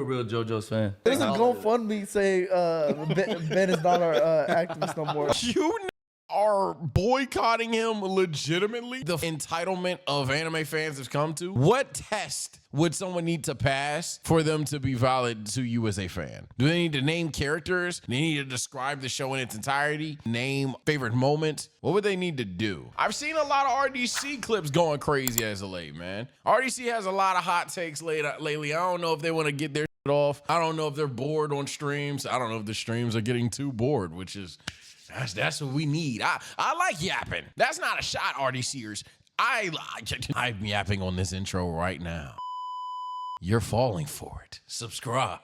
real Jojos fan. There's a GoFundMe say Ben is not our activist no more. You are boycotting him legitimately? The entitlement of anime fans have come to? What test would someone need to pass for them to be valid to you as a fan? Do they need to name characters? Do they need to describe the show in its entirety? Name favorite moment? What would they need to do? I've seen a lot of RDC clips going crazy as of late, man. RDC has a lot of hot takes lately. I don't know if they want to get their shit off. I don't know if they're bored on streams. I don't know if the streams are getting too bored, which is... That's what we need. I like yapping. That's not a shot, RDCers. I'm yapping on this intro right now. You're falling for it. Subscribe.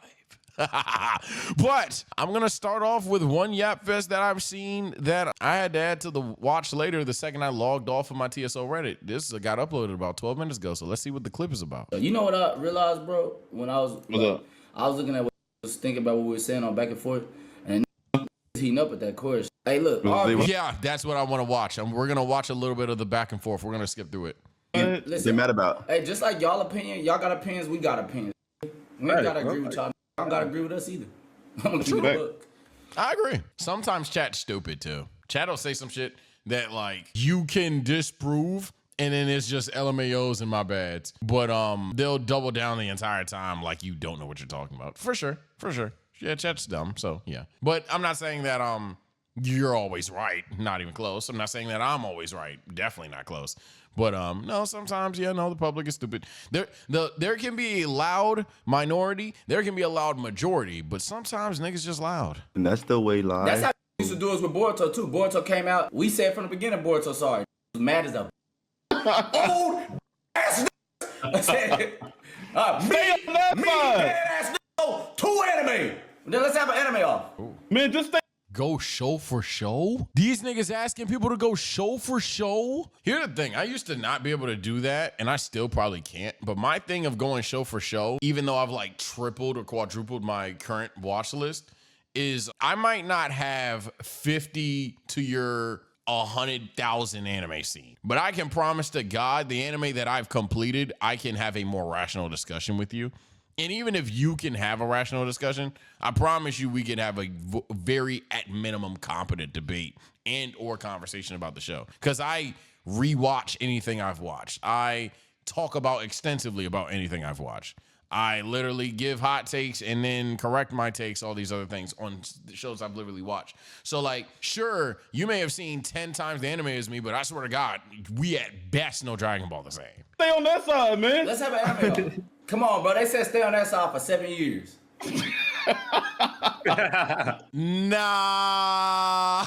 But I'm gonna start off with one yap fest that I've seen that I had to add to the watch later the second I logged off of my TSO Reddit. This got uploaded about 12 minutes ago, so let's see what the clip is about. You know what I realized, bro? When I was looking at what I was thinking about what we were saying on back and forth, and heating up at that chorus. Hey, look. Yeah, that's what I want to watch. We're going to watch a little bit of the back and forth. We're going to skip through it. Listen, they mad about? Hey, just like y'all opinion, y'all got opinions, we got opinions. We ain't got to agree with y'all. Y'all got to agree with us either. I'm going to keep it up. I agree. Sometimes chat's stupid, too. Chat will say some shit that, like, you can disprove, and then it's just LMAOs and my bads. But they'll double down the entire time like you don't know what you're talking about. For sure. For sure. Yeah, chat's dumb, so yeah. But I'm not saying that you're always right. Not even close. I'm not saying that I'm always right. Definitely not close. But no, sometimes, yeah, no, the public is stupid. There can be a loud minority. There can be a loud majority. But sometimes niggas just loud. And that's the way live. That's how we used to do us with Boruto, too. Boruto came out. We said from the beginning, Boruto, sorry. Was mad as a old ass I said, me ass two anime. Then let's have an anime off. Ooh. Man, just think. Go show for show? These niggas asking people to go show for show? Here's the thing. I used to not be able to do that, and I still probably can't. But my thing of going show for show, even though I've like tripled or quadrupled my current watch list, is I might not have 50 to your 100,000 anime scene. But I can promise to God, the anime that I've completed, I can have a more rational discussion with you. And even if you can have a rational discussion, I promise you we can have a very, at minimum, competent debate and or conversation about the show. Because I rewatch anything I've watched. I talk about extensively about anything I've watched. I literally give hot takes and then correct my takes, all these other things on the shows I've literally watched. So like, sure, you may have seen 10 times the anime as me, but I swear to God, we at best know Dragon Ball the same. Stay on that side, man. Let's have an anime off. Come on, bro. They said stay on that side for 7 years. Nah.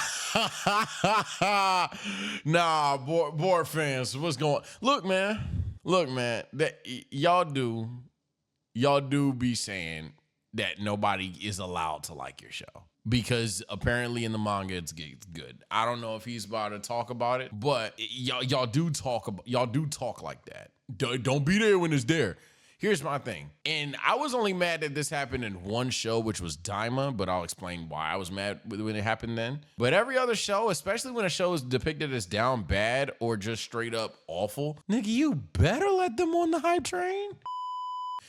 Nah, board fans, what's going on? Look, man, that y'all do be saying that nobody is allowed to like your show. Because apparently in the manga it's good. I don't know if he's about to talk about it, but y'all do talk like that. Don't be there when it's there. Here's my thing. And I was only mad that this happened in one show, which was Daima, but I'll explain why I was mad when it happened then. But every other show, especially when a show is depicted as down bad or just straight up awful, nigga, you better let them on the hype train.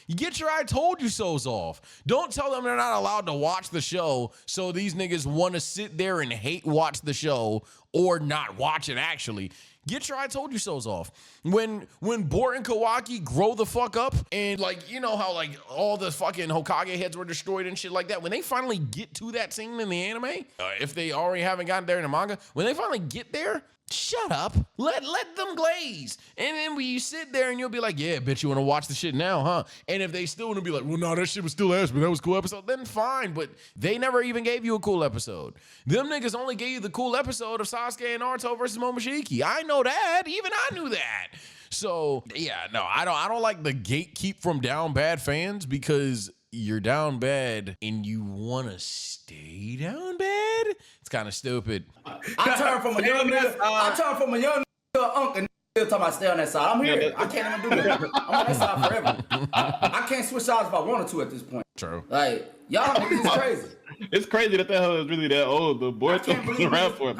You get your I told you so's off. Don't tell them they're not allowed to watch the show so these niggas want to sit there and hate watch the show or not watch it actually. Get your I told you so's off. When Bort and Kawaki grow the fuck up and like, you know how like all the fucking Hokage heads were destroyed and shit like that. When they finally get to that scene in the anime, if they already haven't gotten there in the manga, when they finally get there, shut up. Let them glaze. And then when you sit there and you'll be like, yeah, bitch, you want to watch the shit now, huh? And if they still want to be like, well, no, that shit was still ass, but that was a cool episode, then fine. But they never even gave you a cool episode. Them niggas only gave you the cool episode of Sasuke and Naruto versus Momoshiki. I know that. Even I knew that. So yeah, no, I don't like the gatekeep from down bad fans because you're down bad and you want to stay down bad. It's kind of stupid. I turned from a young nigga to an uncle and still talking about stay on that side. I'm here. I can't even do that. I'm on that side forever. I can't switch sides if I wanted to at this point. True. Like, y'all niggas is crazy. It's crazy that hell is really that old. The boy took around for it.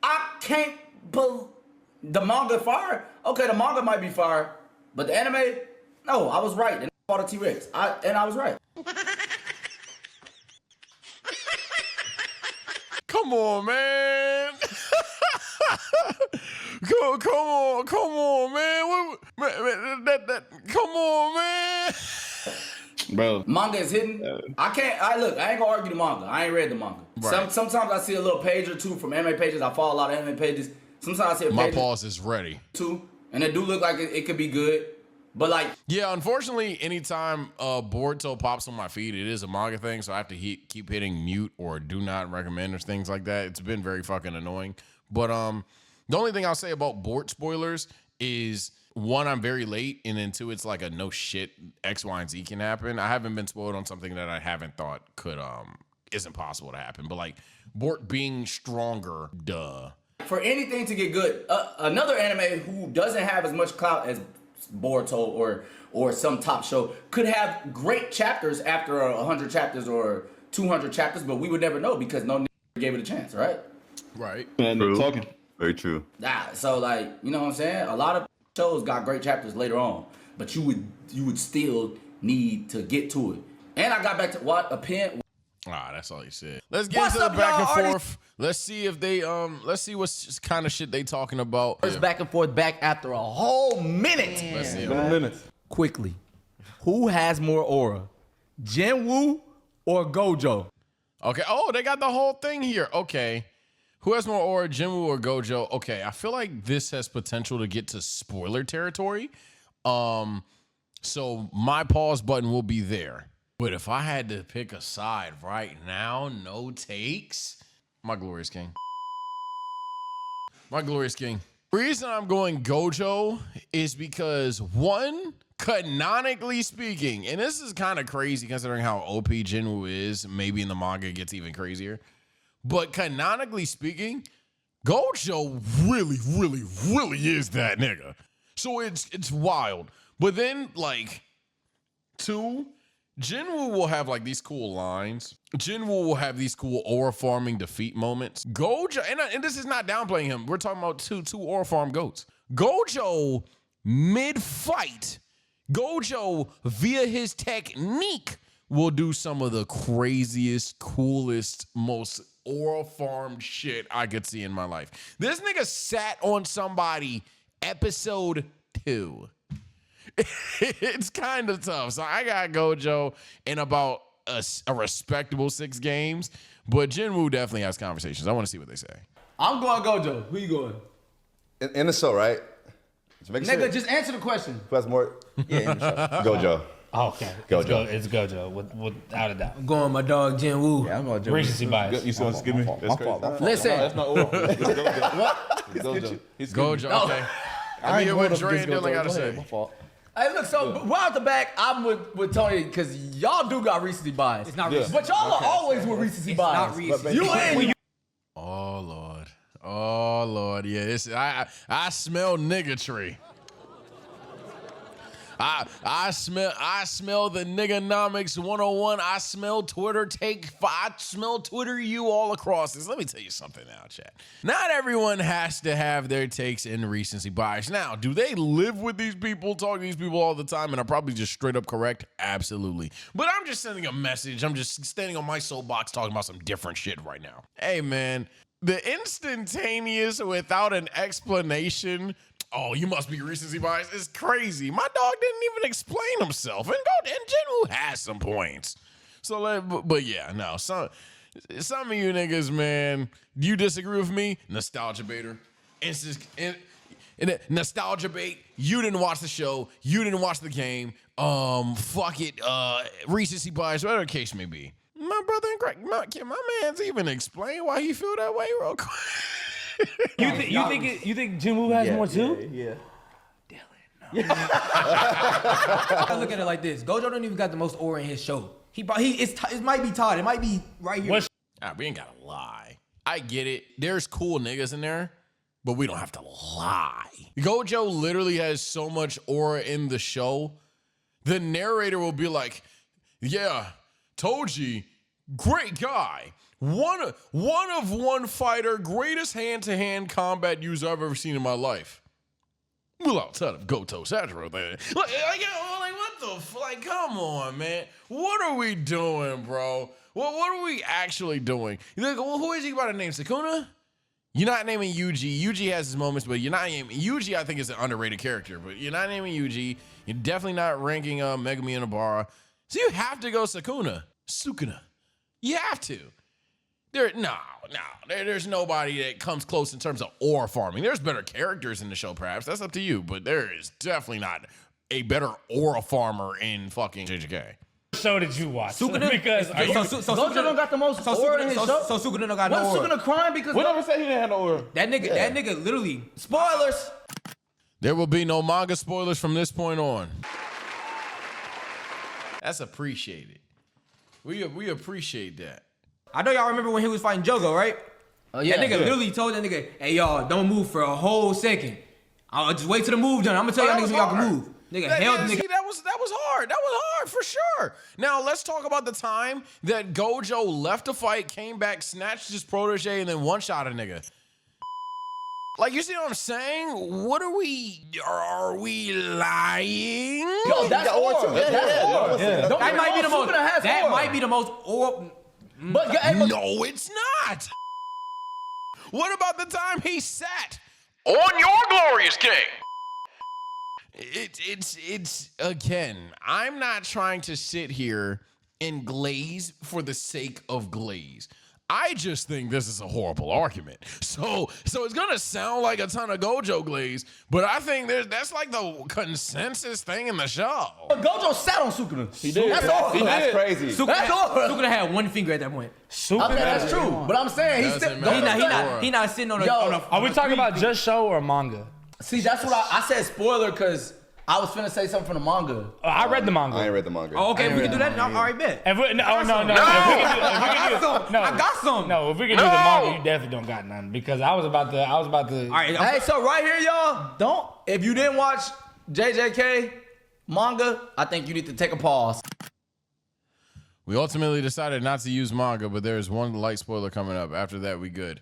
I can't believe the manga fire. Okay, the manga might be fire, but the anime, no, I was right. fought a T-Rex. And I was right. Come on, man. Come on, man. Come on, man. Bro. Manga is hidden. I ain't gonna argue the manga. I ain't read the manga. Right. Sometimes I see a little page or two from anime pages. I follow a lot of anime pages. Sometimes I see a My page pause is ready. too, and it do look like it could be good. But like, Yeah, unfortunately, anytime Boruto pops on my feed, it is a manga thing, so I have to keep hitting mute or do not recommend or things like that. It's been very fucking annoying. But the only thing I'll say about Bort spoilers is, one, I'm very late, and then two, it's like a no shit X, Y, and Z can happen. I haven't been spoiled on something that I haven't thought could isn't possible to happen. But like Bort being stronger, duh. for anything to get good, another anime who doesn't have as much clout as Boruto or some top show could have great chapters after 100 chapters or 200 chapters, but we would never know because no nigga gave it a chance, right? Right. And they're talking. Very true. So like, you know what I'm saying? A lot of shows got great chapters later on, but you would still need to get to it. And I got back to what a pen. That's all you said. Let's get What's into the up, back y'all? and forth. Let's see if they let's see what kind of shit they talking about. First back and forth back after a whole minute. Let's see. Minutes. Quickly, who has more aura, Jin Wu or Gojo? Okay. Oh, they got the whole thing here. Okay. Who has more aura, Jin Wu or Gojo? Okay, I feel like this has potential to get to spoiler territory. So my pause button will be there. But if I had to pick a side right now, no takes, my glorious king. My glorious king. The reason I'm going Gojo is because, one, canonically speaking, and this is kind of crazy considering how OP Jin Wu is, maybe in the manga it gets even crazier. But canonically speaking, Gojo really, really, really is that nigga. So it's wild. But then, like, two, Jin Wu will have like these cool lines. Jin Wu will have these cool aura farming defeat moments. Gojo, and this is not downplaying him. We're talking about two aura farm goats. Gojo, mid-fight, Gojo, via his technique, will do some of the craziest, coolest, most aura farmed shit I could see in my life. This nigga sat on somebody episode 2. It's kind of tough. So I got Gojo in about a respectable 6 games, but Jin Wu definitely has conversations. I want to see what they say. I'm going Gojo. Who you going? In the show, right? Nigga, just answer the question. Who has more? Yeah, in the show. Gojo. Oh, okay. Gojo. It's Gojo, without a doubt. I'm going my dog Jin Wu. Yeah, I'm going to Recency bias. You supposed to give me? That's crazy. Listen, That's not oral. It's Gojo. It's Gojo. He's Gojo, okay. I mean, what Dre and Dylan got to say. My fault. hey, look, so right out the back, I'm with Tony because y'all do got recency bias. It's not Yeah. recency. But y'all are always with recency bias. not recency. You ain't. Oh Lord. Oh Lord. Yeah, this I smell niggatry. I smell the nigganomics 101. I smell Twitter I smell Twitter you all across this. Let me tell you something now, chat. Not everyone has to have their takes in recency bias. Now, do they live with these people, talk to these people all the time, and are probably just straight up correct? Absolutely. But I'm just sending a message. I'm just standing on my soapbox talking about some different shit right now. Hey, man, the instantaneous without an explanation, oh, you must be recency bias, is crazy. My dog didn't even explain himself. And Jin Wu has some points. So, but yeah, no. Some of you niggas, man, you disagree with me? Nostalgia baiter. Nostalgia bait. You didn't watch the show. You didn't watch the game. Fuck it. Recency bias, whatever the case may be. My brother and Greg, can my man's even explain why he feel that way real quick? You think Jin Wu has more too? Yeah. I look at it like this. Gojo don't even got the most aura in his show. It might be Todd. It might be right here. We ain't gotta lie. I get it. There's cool niggas in there, but we don't have to lie. Gojo literally has so much aura in the show. The narrator will be like, yeah, Toji, great guy. One of one fighter, greatest hand-to-hand combat user I've ever seen in my life. Well, outside of Goto Saturo, like what like, come on, man. What are we doing, bro? What are we actually doing? You think, well, who is he about to name? Sukuna? You're not naming Yuji. Yuji has his moments, but you're not naming Yuji. I think is an underrated character, but you're not naming Yuji. You're definitely not ranking Megumi and Obara. So you have to go Sukuna. You have to. There's nobody that comes close in terms of aura farming. There's better characters in the show, perhaps. That's up to you, but there is definitely not a better aura farmer in fucking JJK. Show did you watch? Sukuna? Because Gojo don't got the most aura in his show. So Sukuna don't got no What's aura. Sukuna crying because We never said he didn't have no aura. That nigga literally. spoilers. There will be no manga spoilers from this point on. That's appreciated. We appreciate that. I know y'all remember when he was fighting Jogo, right? Oh yeah. That nigga literally told that nigga, hey y'all, don't move for a whole second. I'll just wait till the move done. I'm gonna tell y'all niggas when y'all can move. Nigga held the nigga. See, that was hard. That was hard for sure. Now let's talk about the time that Gojo left the fight, came back, snatched his protege, and then one-shot a nigga. Like, you see what I'm saying? What are we lying? Yo, that's aura. That's aura. That might be the most. That might be the most. But No, it's not. What about the time he sat on your glorious king? It's again, I'm not trying to sit here and glaze for the sake of glaze. I just think this is a horrible argument. So it's gonna sound like a ton of Gojo glaze, but I think that's like the consensus thing in the show. But Gojo sat on Sukuna. He did. That's all. That's crazy. Sukuna had one finger at that point. Okay, that's true. But I'm saying he's still. He not sitting on a. Are we talking about just show or manga? See, that's what I said. Spoiler, because I was finna say something from the manga. I read the manga. I ain't read the manga. Oh, okay, if we can do that, all right, bet. If we, no. I got some. No, if we can do the manga, you definitely don't got none because I was about to. All right, Hey, so right here, y'all, if you didn't watch JJK manga, I think you need to take a pause. We ultimately decided not to use manga, but there's one light spoiler coming up. After that, we good.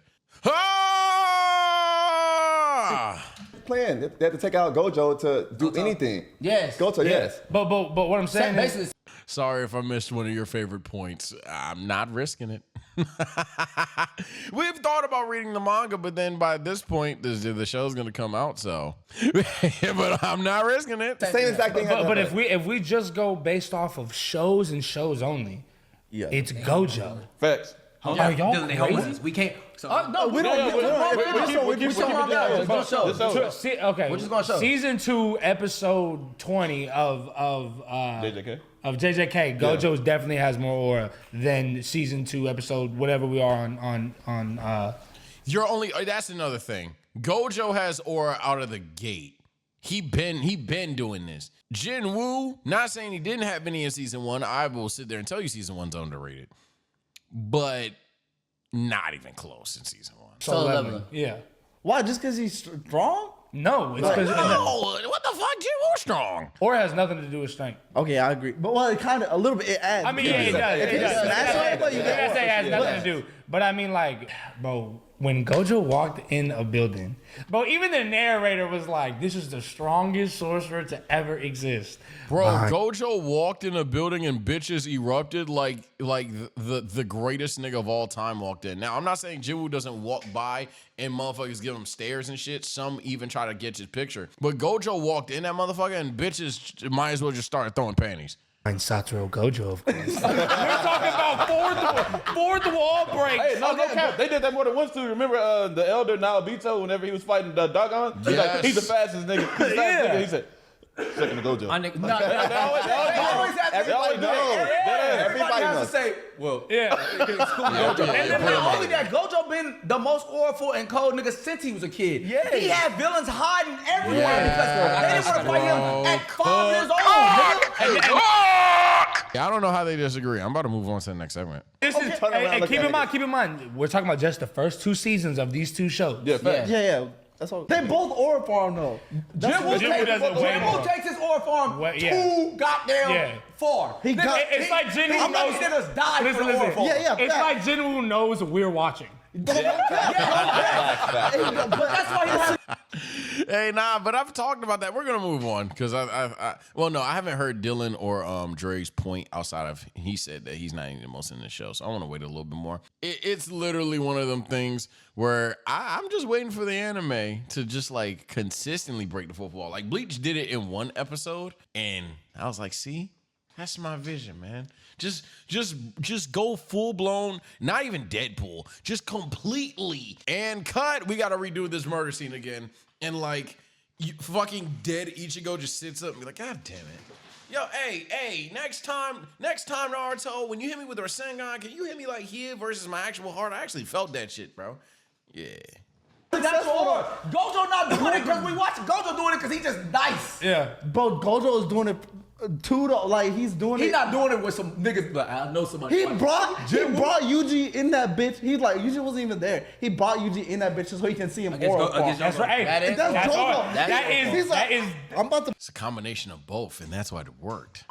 Plan. They had to take out Gojo to do anything. Yes. Gojo, yes. But what I'm saying is, Basically, Sorry if I missed one of your favorite points. I'm not risking it. We've thought about reading the manga, but then by this point, the show's gonna come out, so. But I'm not risking it. Same exact thing. but if we just go based off of shows and shows only, it's Gojo. Facts. Hold Are on, y'all Dylan, hold on. crazy? We can't. So, no, we don't. We're Gonna show. Okay, We're just gonna show. Season 2, episode 20 of JJK. JJK. Gojo definitely has more aura than season 2, episode whatever we are on. You're only. That's another thing. Gojo has aura out of the gate. He been doing this. Jin Wu, not saying he didn't have any in season 1. I will sit there and tell you season 1's underrated, but not even close in season 1. So 11. Yeah. Why? Just because he's strong? No, it's because No, what the fuck? Jin Wu strong. aura has nothing to do with strength. Okay, I agree. But well, it kind of a little bit. It adds. I mean, yeah, it does. If It you does. smash somebody, you I get say it has aura. nothing to do. But I mean, like, bro, when Gojo walked in a building, bro, even the narrator was like, this is the strongest sorcerer to ever exist. Bro, Gojo walked in a building and bitches erupted like the greatest nigga of all time walked in. Now, I'm not saying Jin Wu doesn't walk by and motherfuckers give him stares and shit. Some even try to get his picture. But Gojo walked in that motherfucker and bitches might as well just start throwing panties. And Satoru Gojo, of course. We're talking about fourth wall break. Hey, no cap. They did that more than once too. Remember the elder Naobito whenever he was fighting the Dogon? He's Yes. like, he's the fastest nigga. He's the fastest nigga. He said, second to Gojo. my nigga, Everybody knows. Everybody has to knows. say, well, Yeah. And then not only that, Gojo been the most aureful and cold nigga since he was a kid. Yeah. He had villains hiding everywhere because they didn't want to fight him at 5 years old. Nigga. Yeah, I don't know how they disagree. I'm about to move on to the next segment. This is, turn around, and look keep at in mind, we're talking about just the first 2 seasons of these 2 shows. Yeah, facts. Yeah. That's all. They both aura farm though. Jin Wu Jin Wu does it way more. takes his aura farm Well, yeah. too goddamn Yeah. far. He got- It's like Jin Wu How many knows. niggas died Listen, for the aura listen. farm? Yeah. It's fact. like Jin Wu knows we're watching. That's why he has. Hey, nah, but I've talked about that. We're gonna move on because I haven't heard Dylan or Dre's point outside of he said that he's not even the most in the show, so I want to wait a little bit more. It's literally one of them things where I'm just waiting for the anime to just like consistently break the fourth wall. Like Bleach did it in one episode, and I was like, see, that's my vision, man. Just go full blown, not even Deadpool, just completely and cut. We got to redo this murder scene again. And like, fucking dead Ichigo just sits up and be like, God damn it. Yo, hey, next time, Naruto, when you hit me with a Rasengan, can you hit me like here versus my actual heart? I actually felt that shit, bro. Yeah. That's hard. Gojo not doing it because we watch Gojo doing it because he just nice. Yeah. Bro, Gojo is doing it too, though. Like, he's doing it. He not doing it with some niggas, but I know somebody. He brought Yuji in that bitch. He's like, Yuji wasn't even there. He brought Yuji in that bitch just so he can see him. That's right. That is That's hard. That is. I'm about to. It's a combination of both, and that's why it worked.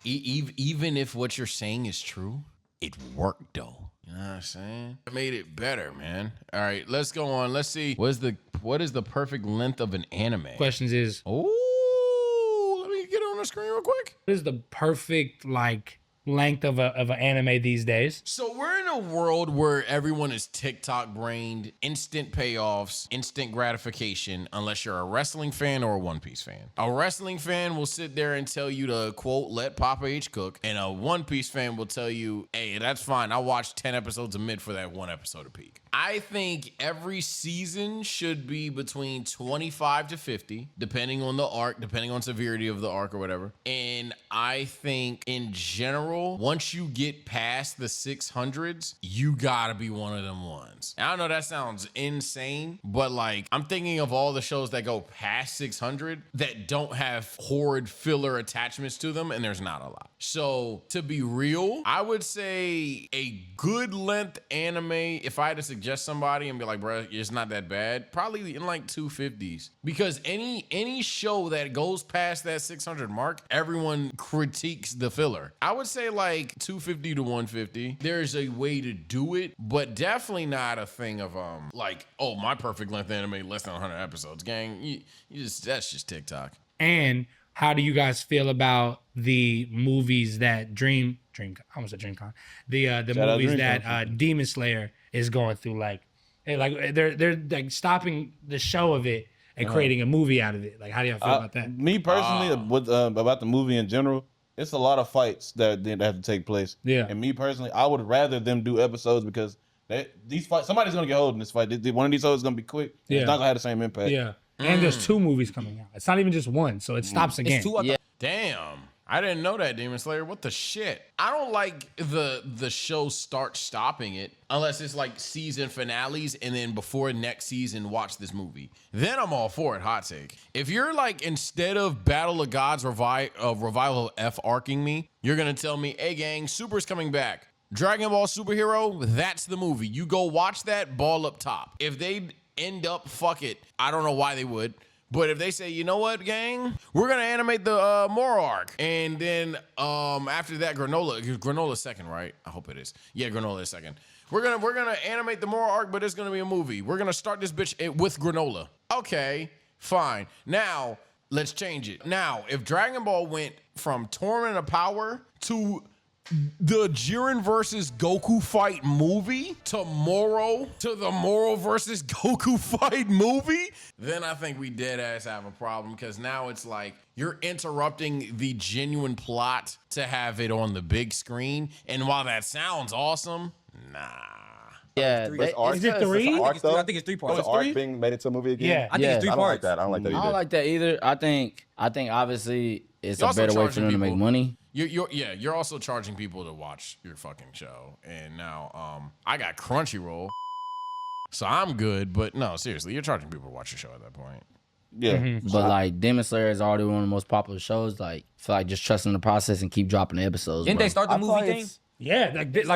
Even if what you're saying is true, it worked though. You know what I'm saying? It made it better, man. All right, let's go on. Let's see. What is the perfect length of an anime? Questions is, Oh, let me get it on the screen real quick. what is the perfect like length of an anime these days? So we're in a world where everyone is TikTok brained, instant payoffs, instant gratification, unless you're a wrestling fan or a One Piece fan. A wrestling fan will sit there and tell you to, quote, let Papa H cook, and a One Piece fan will tell you, hey, that's fine. I watched 10 episodes of mid for that one episode of peak. I think every season should be between 25 to 50, depending on the arc, depending on severity of the arc or whatever. And I think in general, once you get past the 600s, you gotta be one of them ones. And I know that sounds insane, but like I'm thinking of all the shows that go past 600 that don't have horrid filler attachments to them, and there's not a lot. So to be real, I would say a good length anime, if I had to suggest somebody and be like, bro, it's not that bad, probably in like 250s. Because any show that goes past that 600 mark, everyone critiques the filler. I would say like 250 to 150. There's a way to do it, but definitely not a thing of like, oh, my perfect length anime less than 100 episodes. Gang, you just that's just TikTok. And how do you guys feel about the movies that I almost said DreamCon. The movies that Demon Slayer is going through, like they're like stopping the show of it and creating a movie out of it. Like, how do y'all feel about that? Me personally, with about the movie in general, it's a lot of fights that have to take place. Yeah. And me personally, I would rather them do episodes because these fights, somebody's gonna get hold in this fight. One of these episodes is gonna be quick. Yeah. It's not gonna have the same impact. Yeah. And there's 2 movies coming out. It's not even just one, so it stops again. Damn. I didn't know that, Demon Slayer. What the shit? I don't like the show stopping it unless it's like season finales and then before next season watch this movie. Then I'm all for it, hot take. If you're like, instead of Battle of Gods revival F-arcing me, you're gonna tell me, hey gang, Super's coming back. Dragon Ball Superhero, that's the movie. You go watch that, ball up top. If they end up, fuck it, I don't know why they would. But if they say, you know what, gang, we're gonna animate the Moro arc, and then after that, Granola's second, right? I hope it is. Yeah, Granola is second. We're gonna animate the Moro arc, but it's gonna be a movie. We're gonna start this bitch with Granola. Okay, fine. Now let's change it. Now, if Dragon Ball went from Tournament of Power to the Jiren versus Goku fight movie to the Moro versus Goku fight movie, then I think we dead ass have a problem, because now it's like you're interrupting the genuine plot to have it on the big screen. And while that sounds awesome, nah. Yeah, Is it 3? I think it's 3 parts. Was art being made into a movie again? Yeah. I think it's 3 I don't parts. like that. I don't like that I either. don't like that either. I think obviously it's You're a also better way for charging them to make people. money. You're also charging people to watch your fucking show. And now I got Crunchyroll, so I'm good. But no, seriously, you're charging people to watch your show at that point. Yeah. But like Demon Slayer is already one of the most popular shows. Like, I feel like just trusting the process and keep dropping the episodes. Didn't bro. they start the I feel movie like thing? it's- Yeah, like this.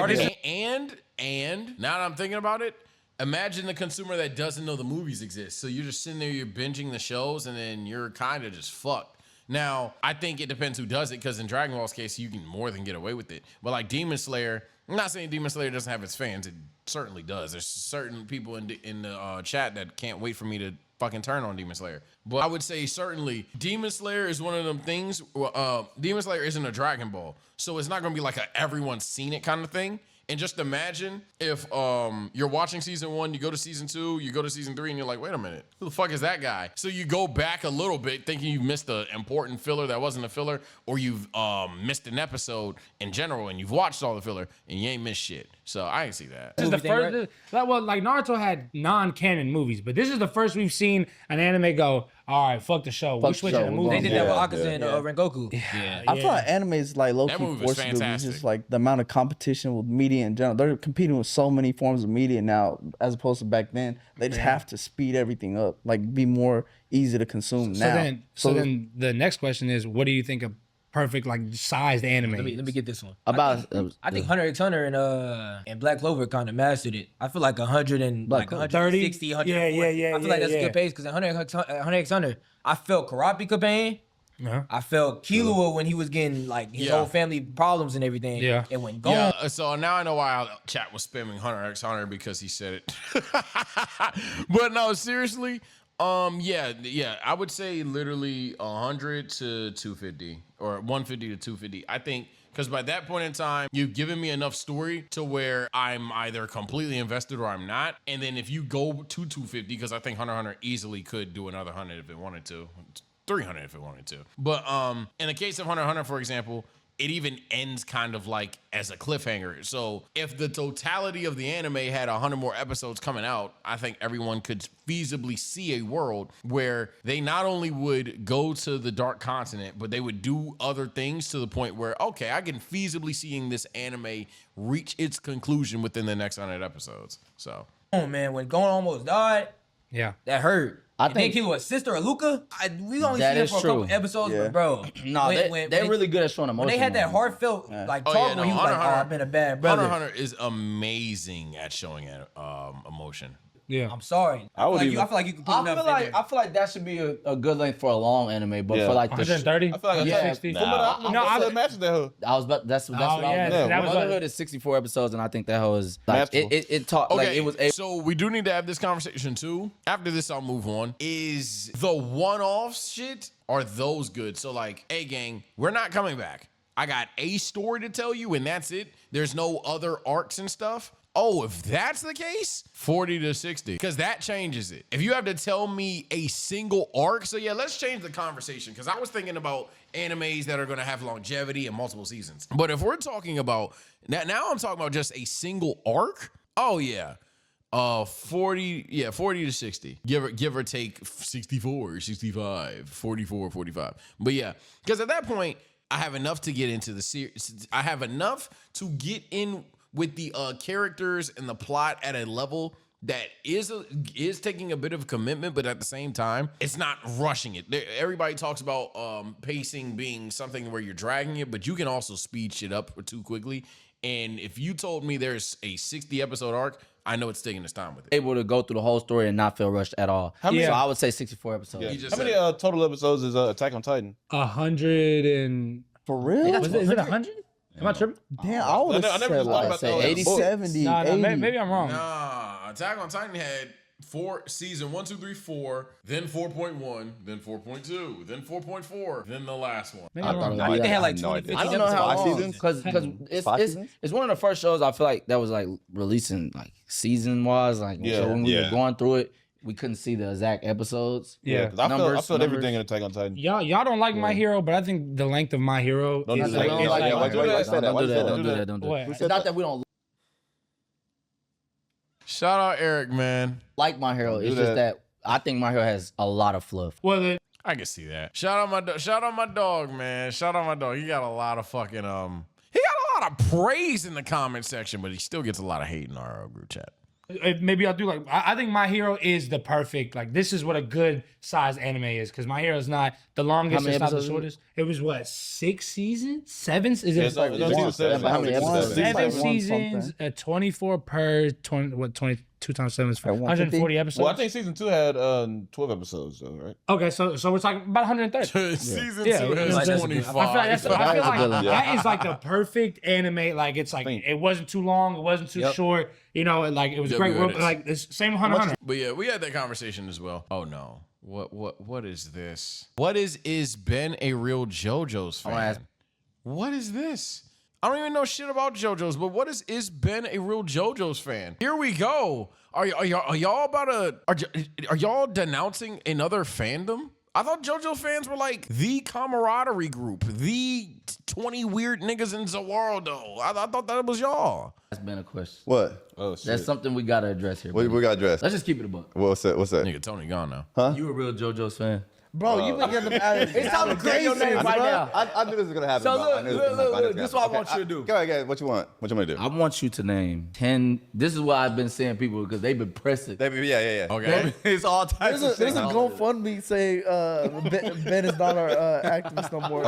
And now that I'm thinking about it, imagine the consumer that doesn't know the movies exist. So you're just sitting there, you're binging the shows, and then you're kind of just fucked. Now, I think it depends who does it, because in Dragon Ball's case, you can more than get away with it. But like Demon Slayer, I'm not saying Demon Slayer doesn't have its fans. It certainly does. There's certain people in the chat that can't wait for me to fucking turn on Demon Slayer. But I would say certainly Demon Slayer is one of them things. Demon Slayer isn't a Dragon Ball, so it's not gonna be like a everyone's seen it kind of thing. And just imagine if you're watching season 1, you go to season 2, you go to season 3, and you're like, wait a minute, who the fuck is that guy? So you go back a little bit thinking you missed an important filler that wasn't a filler, or you've missed an episode in general and you've watched all the filler and you ain't missed shit. So I can see that. This is the first, like Naruto had non-canon movies, but this is the first we've seen an anime go, all right, fuck the show. We switching the movie. They did that with Akaza and Rengoku. Yeah. I feel like anime is like low-key That movie was forced to do. It's fantastic. just like the amount of competition with media in general. They're competing with so many forms of media now, as opposed to back then. They just have to speed everything up, like be more easy to consume now. So then the next question is, what do you think of perfect like sized anime? Let me get this one. About I think Hunter x Hunter and Black Clover kind of mastered it. I feel like 100 and like 160, 140. Yeah. I feel like that's a good pace because in Hunter x Hunter, I felt Kurapika pain. Uh-huh. I felt Killua when he was getting like his whole family problems and everything. Yeah. And when Gon, Yeah, so now I know why chat was spamming Hunter x Hunter, because he said it. But no, seriously, yeah, I would say literally 100 to 250 or 150 to 250. I think because by that point in time, you've given me enough story to where I'm either completely invested or I'm not. And then if you go to 250, because I think Hunter x Hunter easily could do another 100 if it wanted to. 300 if it wanted to. But in the case of Hunter x Hunter, for example, it even ends kind of like as a cliffhanger. So if the totality of the anime had 100 more episodes coming out, I think everyone could feasibly see a world where they not only would go to the Dark Continent, but they would do other things to the point where, okay, I can feasibly seeing this anime reach its conclusion within the next 100 episodes. So, oh man, when Gon almost died, Yeah. that hurt. I And think then Killua, sister or Luca, we only That see him is for a true. couple episodes, Yeah. but bro, no, they're really good at showing emotion. when they had that on it. heartfelt like Oh, talk yeah, no, where he was Hunter like, x "Oh, Hunter- I've been a bad brother." Hunter x Hunter is amazing at showing emotion. Yeah. I'm sorry. I would even- I feel like you can put I enough feel in like there. I feel like that should be a good length for a long anime, but Yeah. for like the 130? I feel like Yeah. 60? No, I matches that hoe. I was about that's what Oh, I was yeah, saying. that was Motherhood is 64 episodes, and I think that hoe is like Masterful. it taught like it was so we do need to have this conversation too. After this, I'll move on. Is the one-off shit, are those good? So like, hey gang, we're not coming back. I got a story to tell you, and that's it. There's no other arcs and stuff. Oh, if that's the case, 40 to 60, because that changes it. If you have to tell me a single arc, so yeah, let's change the conversation, because I was thinking about animes that are going to have longevity and multiple seasons. But if we're talking about, now I'm talking about just a single arc, oh yeah. 40 to 60. Give or take 64, 65, 44, 45. But yeah, because at that point, I have enough to get into the series. I have enough to get in with the characters and the plot at a level that is taking a bit of commitment, but at the same time, it's not rushing it. Everybody talks about pacing being something where you're dragging it, but you can also speed shit up too quickly. And if you told me there's a 60 episode arc, I know it's taking its time with it. able to go through the whole story and not feel rushed at all. How many- So I would say 64 episodes. Yeah. You just How many said- total episodes is Attack on Titan? 100 and For real? is it 100? Am I tripping? Damn, I would I have never said just thought like about say that. 80, 70, No, 80. maybe I'm wrong. Nah, Attack on Titan had season 1, 2, 3, 4, then 4.1, then 4.2, then 4.4, then the last one. Maybe I I'm thought wrong. it I think they had like no 20, idea. 15 I don't know how Five long seasons? because Five it's seasons? it's one of the first shows I feel like that was like releasing like season wise. Like Yeah. so when we were Yeah. going through it, we couldn't see the exact episodes. Yeah. 'Cause I Numbers, felt everything numbers. in Attack on Titan. Y'all don't like My Hero, but I think the length of My Hero Don't do is that. like, Don't it's like like, that. Why do that? Say that. Don't Why do do that. that? Don't do that. Don't do What? that. It's not that we don't Shout out Eric, man. like My Hero. It's Do just that. that I think My Hero has a lot of fluff. well, I can see that. Shout out my dog, man. Shout out my dog. He got a lot of fucking he got a lot of praise in the comment section, but he still gets a lot of hate in our group chat. maybe I'll do like I think My Hero is the perfect like this is what a good size anime is because My Hero is not the longest, many it's not the episodes is it? shortest. It was what 6 seasons, 7? Is it Yeah, it's like- How many episodes? seven One seasons? something. 24 per 20? What 20? 2 times 7 is At 150? 140 episodes. Well, I think season 2 had 12 episodes, though, right? Okay, so we're talking about 130. Season Yeah, 2 that's- has I 25. feel like, that is like the perfect anime. Like it's like Think. it wasn't too long, it wasn't too short. You know, like it was Yeah, great. good. Like it's same 100. But yeah, we had that conversation as well. Oh no. What is this? What is Ben a real JoJo's fan? ask- What is this? I don't even know shit about JoJo's, but what is Ben a real JoJo's fan? Here we go. Are y'all about to are y'all denouncing another fandom? I thought JoJo fans were like the camaraderie group, the 20 weird niggas in the world though. I thought that was y'all. That's been a question. What? Oh, shit. That's something we gotta address here. What buddy. we got dressed? Let's just keep it a buck. What's that? What's that? Nigga, Tony gone now. You a real JoJo's fan? Bro, you been getting them out of It's time to clear your name right now. I knew this was gonna happen. So bro. look, I knew this was gonna look, happen. look, this is what I want you to do. Go ahead. What you want? What you want me to do? I want you to name 10. This is what I've been saying people because they've been pressing. Yeah. Okay. It's all types of There's shit. a GoFundMe say Ben is not our activist no more.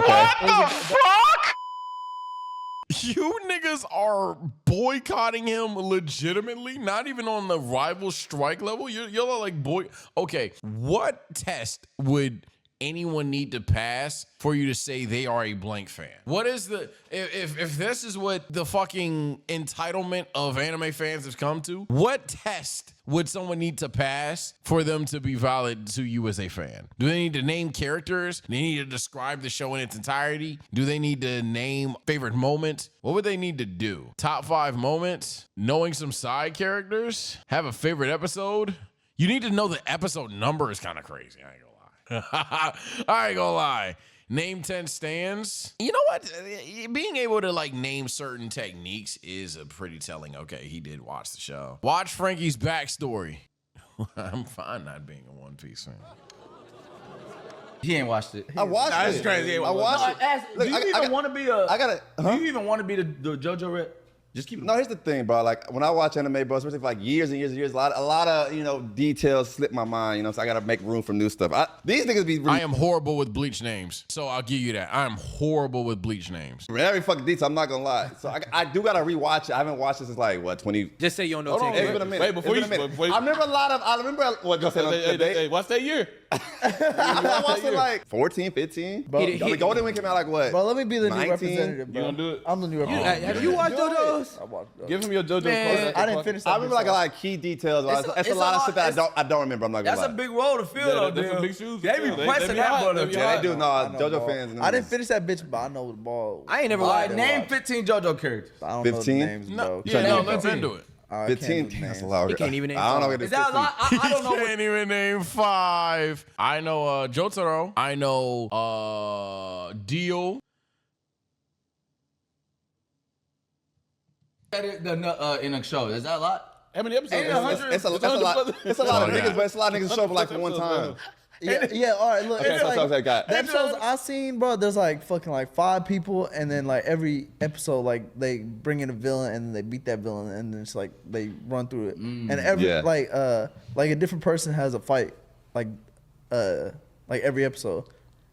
You niggas are boycotting him legitimately, not even on the rival strike level. You're like, boy, okay, what test would anyone need to pass for you to say they are a blank fan? What is the, if this is what the fucking entitlement of anime fans has come to, what test would someone need to pass for them to be valid to you as a fan? Do they need to name characters? Do they need to describe the show in its entirety? Do they need to name favorite moments? What would they need to do? Top 5 moments? Knowing some side characters? Have a favorite episode? You need to know the episode number is kind of crazy. I ain't gonna lie. I ain't gonna lie. Name 10 stands. You know what? Being able to like name certain techniques is a pretty telling. Okay, he did watch the show. Watch Frankie's backstory. I'm fine not being a One Piece fan. He ain't watched it. I watched Nah, it. that's crazy. I watched it. Do Look, you I even got- want to be a? I gotta. Do you even want to be the JoJo rep? Just keep it. No, here's the thing, bro. Like when I watch anime, bro, especially for like years and years and years, a lot of details slip my mind. So I gotta make room for new stuff. These niggas be I am horrible with Bleach names, so I'll give you that. I am horrible with Bleach names. every fucking detail. I'm not gonna lie. So I do gotta rewatch it. I haven't watched it since like what 20. Just say you don't know. Hold on, It's been a minute. Wait, before It's been a you- minute. before you- I remember a lot of. I remember what go say. Hey, what's that year? I watched it like 14, 15. Bro, He- Golden Wind came out like what? Bro, let me be the new 19? representative, bro. You gonna do it? I'm the new representative. Have you watched Do it. JoJo's? I watched those. Give him your JoJo. Man, I didn't finish that. I remember like a lot of key details. It's a lot of shit that I don't remember. I'm not gonna That's lie. a big role to fill, Yeah, though, that's dude. some big shoes to They be fill. They pressing be that hot. brother. They be Yeah, they do. No, I know, JoJo bro. fans. I didn't finish that bitch, but I know the ball. I ain't never All watched right, it. name 15 JoJo characters. I don't 15? know the names, No, bro. yeah, to no, name let's 15. into it. I 15. can't do That's a names. lot. He can't even name I don't know. five. What Is that a lot? I don't know. Can't What, even name 5. I know Jotaro. I know Dio. in a show. Is that a lot? How many episodes? Ain't it 100? It's a lot of Oh, yeah. niggas, but it's a lot of niggas show up like for one time. Yeah, all right, look. Okay, it's so like, I got. the episodes I seen, bro, there's like fucking like 5 people, and then like every episode, like they bring in a villain and they beat that villain, and then it's like they run through it, and every Yeah. like a different person has a fight, like every episode.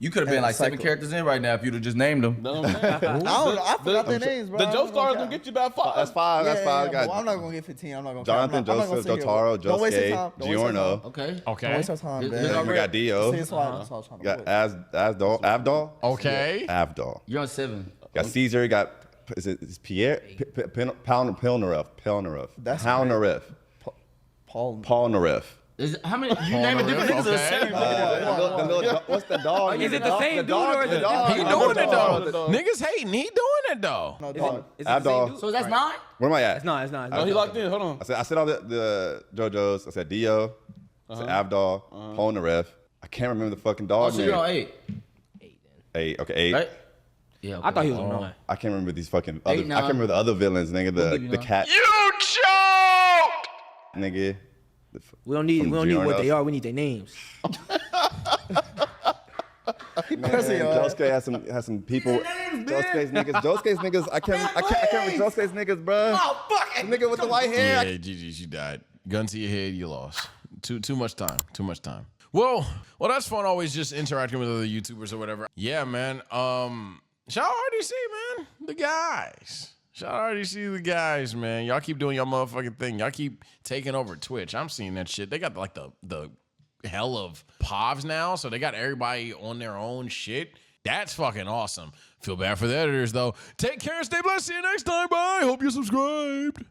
You could have been And like 7 cycle. characters in right now if you'd have just named them. No, I don't know. I forgot their names, bro. The I'm Joe not Star is count. gonna get you about 5. That's 5. That's 5. Yeah, Got but I'm not gonna get 15. I'm not gonna. Jonathan, count. I'm not Joseph, gonna sit here. Jotaro, Don't waste your Josuke, time. Don't waste your Giorno. time. Okay. Okay. Don't waste your time, Is man. it We got Dio. See, that's why that's what I was trying to Got avoid. Avdol. Okay. Avdol. You're on 7. Got Caesar. Got is Pierre Polnareff. That's Polnareff. Paul. Polnareff. How many? You name it different niggas or the Okay. same? What's the dog? Is it the same dude or is it dog? He doing it though. Niggas hating. He doing it though. No, dog. Is it the same Avdol. dude? So that's 9? Where am I at? It's not. It's not. Oh, he locked in. Hold on. I said all the JoJo's. I said Dio. I said Avdol. Polnareff. I can't remember the fucking Oh, dog so you're on name. 8, 8. Okay, 8. right? Yeah. Okay. I thought he was on 9. I can't remember these fucking other. I 8, 9. can't remember the other villains, nigga. give you The 9. cat, You choked. nigga. We don't need. From We don't need what Giorno. they are. We need their names. Man, Pressing your ass. Josuke has some people. Josuke's niggas. I can't with Josuke's niggas, bro. Oh, fuck it. Nigga with the white hair. Yeah, GG's, you died. Gun to your head, you lost. Too much time. Too much time. Well, that's fun. Always just interacting with other YouTubers or whatever. Yeah, man. Shout out RDC, man. The guys. Shout out RDC the guys, man. Y'all keep doing your motherfucking thing. Y'all keep taking over Twitch. I'm seeing that shit. They got like the hell of POVs now, so they got everybody on their own shit. That's fucking awesome. Feel bad for the editors though. Take care, stay blessed. See you next time. Bye. Hope you subscribed.